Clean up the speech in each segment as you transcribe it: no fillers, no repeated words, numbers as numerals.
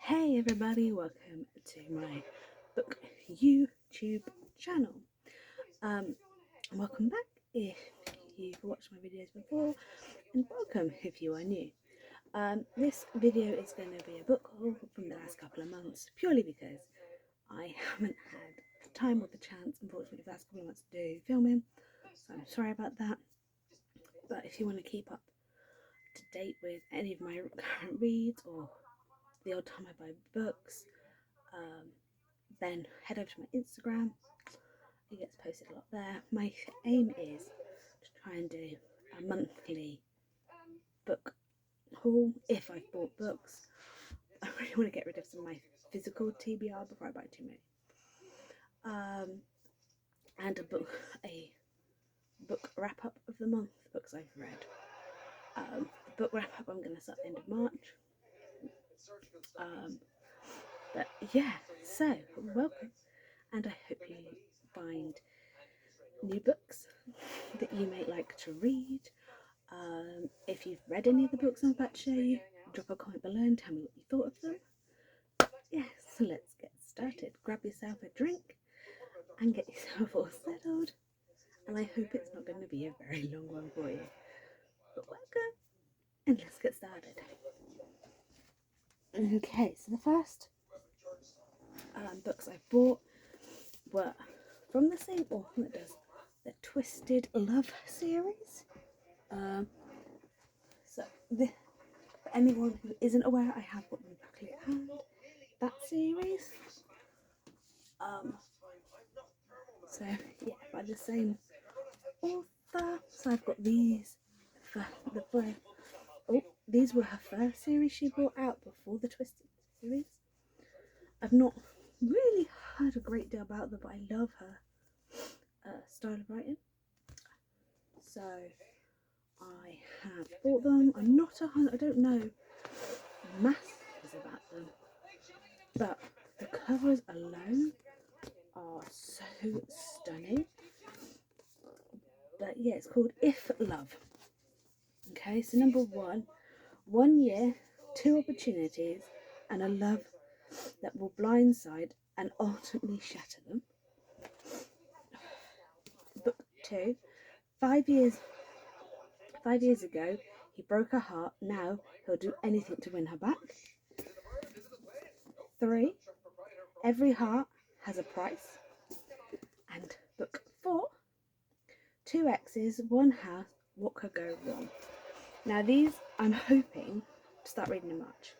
Hey everybody, welcome to my book YouTube channel. Um, Welcome back if you've watched my videos before, and welcome if you are new. This video is going to be a book haul from the last couple of months, purely because I haven't had the time or the chance, unfortunately, for the last couple of months to do filming, so I'm sorry about that. But if you want to keep up to date with any of my current reads or the odd time I buy books, then head over to my Instagram. It gets posted a lot there. My aim is to try and do a monthly book haul if I've bought books. I really want to get rid of some of my physical TBR before I buy too many. And a book wrap up of the month, books I've read. The book wrap up I'm going to start at the end of March. But yeah, so welcome, and I hope you find new books that you may like to read. If you've read any of the books I'm about to show you, drop a comment below and tell me what you thought of them. Yes, so let's get started. Grab yourself a drink and get yourself all settled. And I hope it's not going to be a very long one for you. But welcome, and let's get started. Okay, so the first books I bought were from the same author that does the Twisted Love series. So for anyone who isn't aware, I have got them back at hand. That series. So yeah, by the same author. So I've got these. These were her first series she brought out before the Twisted series. I've not really heard a great deal about them, but I love her style of writing. So I have bought them. I don't know masses about them, but the covers alone are so stunning. But yeah, it's called If Love. Okay, so number 1 year, 2 opportunities, and a love that will blindside and ultimately shatter them. Book 2, 5 years ago, he broke her heart. Now he'll do anything to win her back. 3, every heart has a price. And book 4, 2 exes, 1 house, what could go wrong? Now these I'm hoping to start reading in March.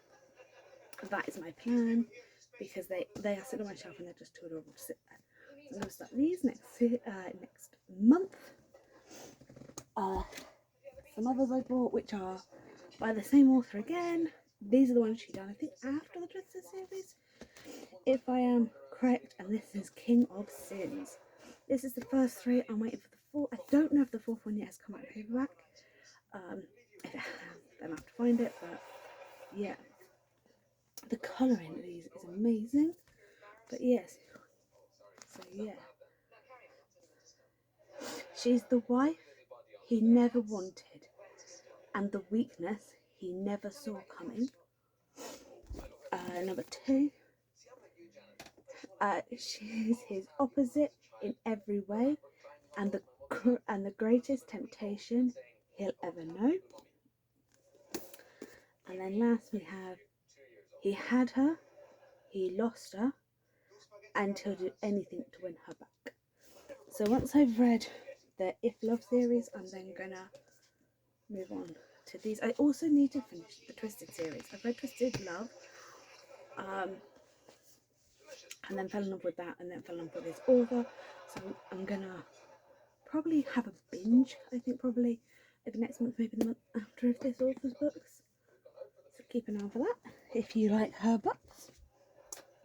That is my plan, because they are sitting on my shelf and they're just too adorable to sit there. So I'm going to start these next month. Some others I bought, which are by the same author again. These are the ones she done, I think, after the Twisted series, if I am correct. And this is King of Sins. This is the first 3. I'm waiting for the 4th. I don't know if the 4th one yet has come out in paperback. If it has, then I have to find it. But yeah, the colouring of these is amazing. But yes, so yeah, she's the wife he never wanted, and the weakness he never saw coming. Number 2, she's his opposite in every way, and the greatest temptation he'll ever know. And then last we have, he had her, he lost her, and he'll do anything to win her back. So once I've read the If Love series, I'm then gonna move on to these. I also need to finish the Twisted series. I've read Twisted Love, and then fell in love with that, and then fell in love with this author. So I'm gonna probably have a binge, I think, probably over next month, maybe the month after, of this author's books. So keep an eye out for that. If you like her books,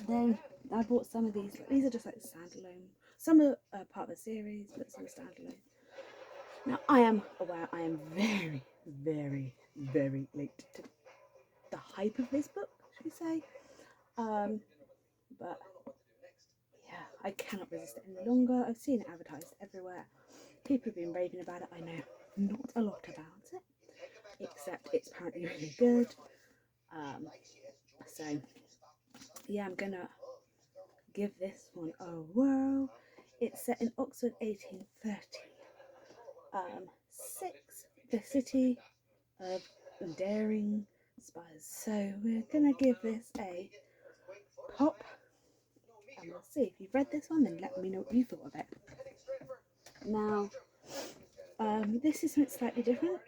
then I bought some of these. These are just like standalone. Some are part of a series, but some are standalone. Now I am aware I am very, very, very late to the hype of this book, should we say. But yeah, I cannot resist it any longer. I've seen it advertised everywhere. People have been raving about it. I know not a lot about it, except it's apparently really good. So yeah, I'm gonna give this one a whirl. It's set in Oxford 1830. 6, the city of daring spies. So we're gonna give this a pop, and we'll see. If you've read this one, then let me know what you thought of it. Now, this is something slightly different.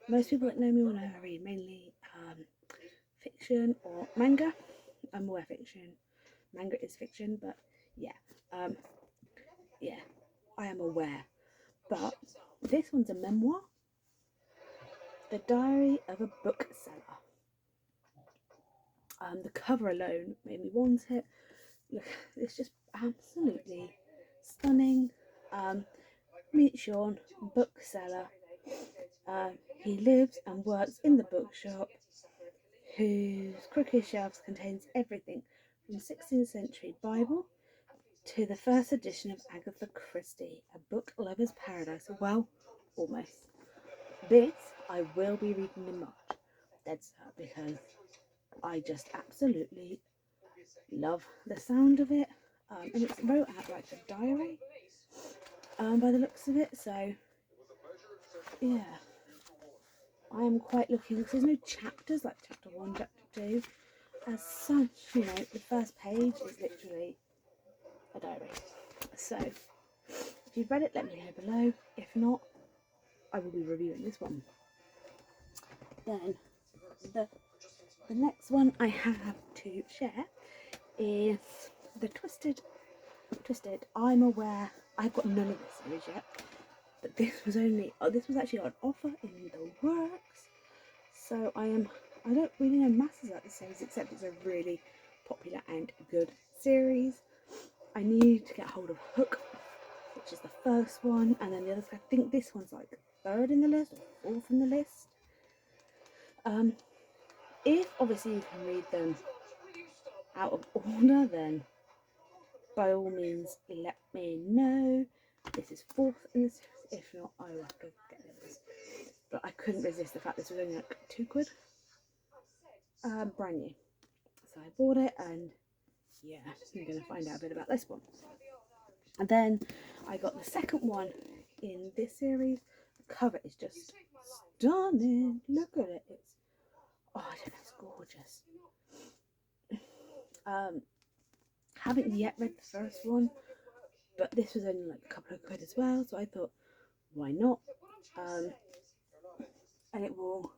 Most people that know me will know I read mainly fiction or manga. I'm aware fiction, manga is fiction, but yeah, yeah, I am aware. But this one's a memoir, The Diary of a Bookseller. The cover alone made me want it. Look, it's just absolutely stunning. Meet Sean, bookseller. He lives and works in the bookshop, whose crooked shelves contains everything from 16th century Bible to the first edition of Agatha Christie, a book lover's paradise. Well, almost. This I will be reading in March, dead cert, because I just absolutely love the sound of it. And it's wrote out like a diary, by the looks of it. So yeah, I am quite looking, because there's no chapters like chapter 1, chapter 2. As such, you know, the first page is literally a diary. So if you've read it, let me know below. If not, I will be reviewing this one. Then the next one I have to share is the Twisted. I'm aware I've got none of this series yet, but this was actually on offer in the works. So I don't really know masses about this series, except it's a really popular and good series. I need to get hold of Hook, which is the first one, and then the others. I think this one's like third in the list or fourth in the list. If obviously you can read them out of order, then by all means let me know. This is fourth in the series. If not, I will have to get the others. But I couldn't resist the fact this was only like £2. Brand new. So I bought it, and yeah, I'm going to find out a bit about this one. And then I got the second one in this series. The cover is just stunning. Look at it. It's gorgeous. Haven't yet read the first one, but this was only like a couple of quid as well, so I thought, why not? And it will.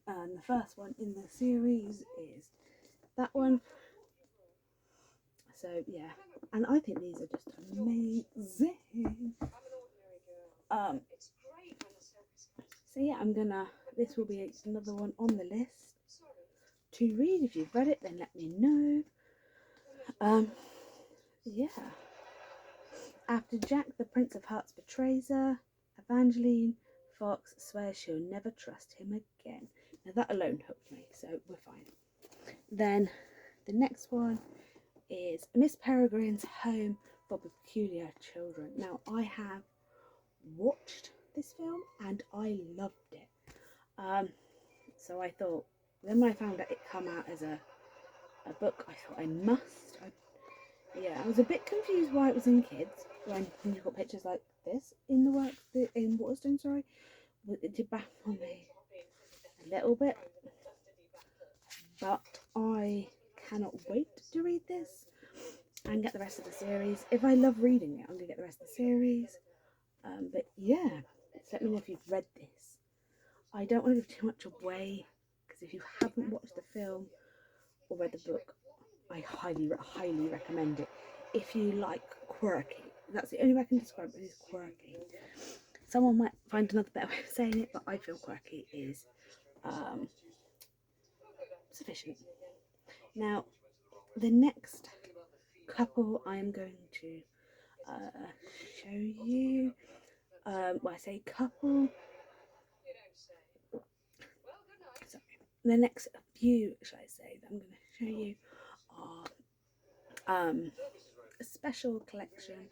The first one in the series is that one. So yeah, and I think these are just amazing. So yeah, this will be another one on the list to read. If you've read it, then let me know. Yeah. After Jack, the Prince of Hearts, betrays her, Evangeline Fox swears she'll never trust him again. Now that alone hooked me, so we're fine. Then the next one is Miss Peregrine's Home for Peculiar Children. Now I have watched this film and I loved it. So I thought, then when I found out it come out as a book, I thought I must. I was a bit confused why it was in kids when you've got pictures like this in the works in Waterstone. Sorry, it did baffle me a little bit, but I cannot wait to read this and get the rest of the series. If I love reading it, I'm gonna get the rest of the series. But yeah, let me know if you've read this. I don't want to give too much away, because if you haven't watched the film or read the book, I highly recommend it. If you like quirky, that's the only way I can describe it, is quirky. Someone might find another better way of saying it, but I feel quirky is sufficient. Now, the next couple I'm going to show you, I say couple, sorry, the next few, should I say, that I'm going to show you are a special collection.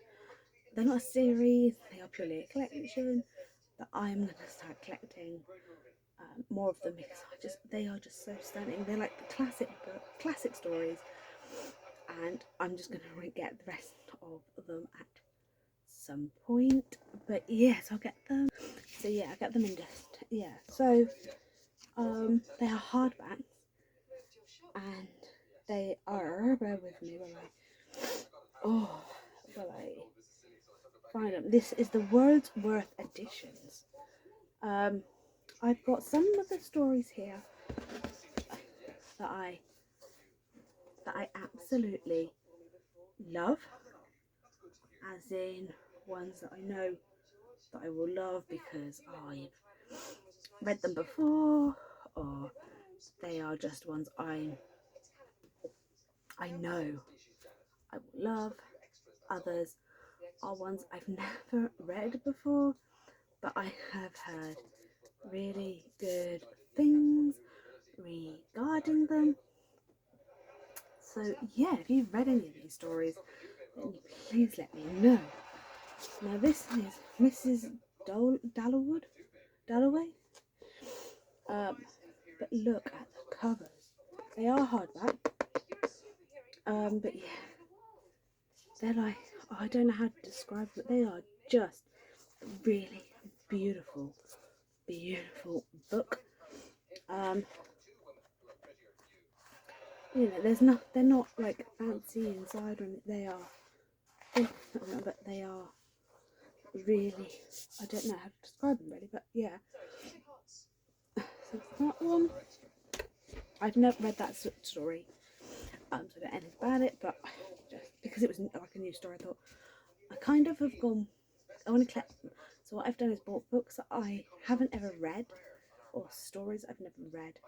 They're not a series, they are purely a collection that I'm going to start collecting more of them, because they are just so stunning. They're like the classic stories and I'm just going to get the rest of them at some point. But yes, I'll get them. So yeah, I get them in just, yeah. So they are hardbacks, and they are, bear with me while I find them. This is the Wordsworth editions. I've got some of the stories here that I absolutely love, as in ones that I know that I will love because I've read them before, or they are just ones I know I will love. Others are ones I've never read before, but I have heard really good things regarding them. So yeah, if you've read any of these stories, then please let me know. Now this is Mrs. Dalloway. But look at the covers. They are hardback. But yeah, they're like, oh, I don't know how to describe it. They are just really beautiful, beautiful book. You know, they're not like fancy inside, or they are, but they are really, I don't know how to describe them really, but yeah. So that one, I've never read that story, so I don't know anything about it, but just because it was like a new story, I thought I kind of have gone, I want to collect them. So what I've done is bought books that I haven't ever read, or stories I've never read,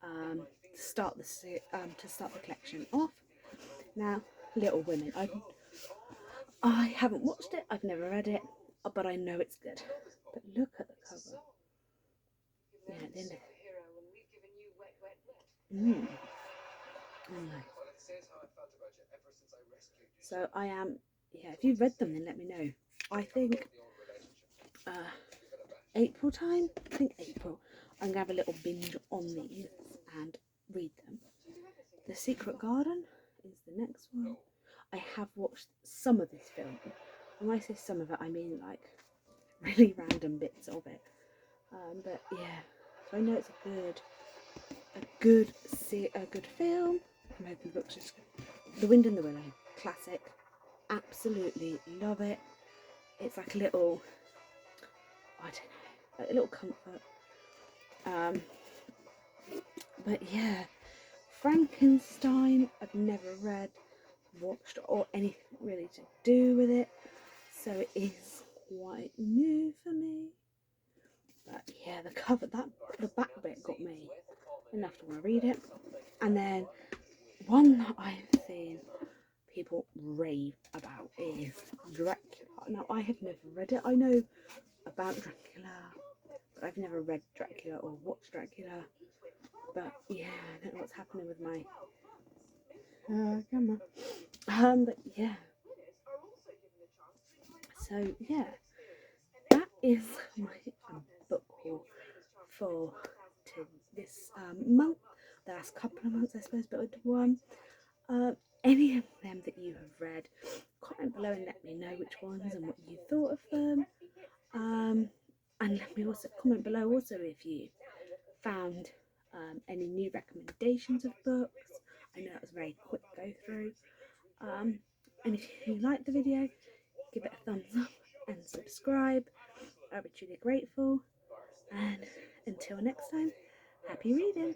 to start the collection off. Now, Little Women, I haven't watched it, I've never read it, but I know it's good. But look at the cover. Yeah, at the end of it. So I am, yeah, if you've read them, then let me know. I think April time, I'm going to have a little binge on these and read them. The Secret Garden is the next one. I have watched some of this film. And when I say some of it, I mean like really random bits of it. But yeah, so I know it's a good film. I'm hoping the book's just The Wind and the Willow, classic. Absolutely love it. It's like a little, I don't know, like a little comfort. But yeah, Frankenstein, I've never read, watched, or anything really to do with it, so it is quite new for me. But yeah, the cover, the back bit got me enough to want to read it. And then one that I've seen people rave about is Dracula. Now I have never read it. I know about Dracula, but I've never read Dracula or watched Dracula. But yeah, I don't know what's happening with my camera. But yeah. So yeah, that is my book haul for this month, the last couple of months I suppose, but one. Any of them that you have read, comment below and let me know which ones and what you thought of them. And let me also comment below also if you found any new recommendations of books. I know that was a very quick go through. And if you liked the video, give it a thumbs up and subscribe. I'll be truly grateful. And until next time, happy reading!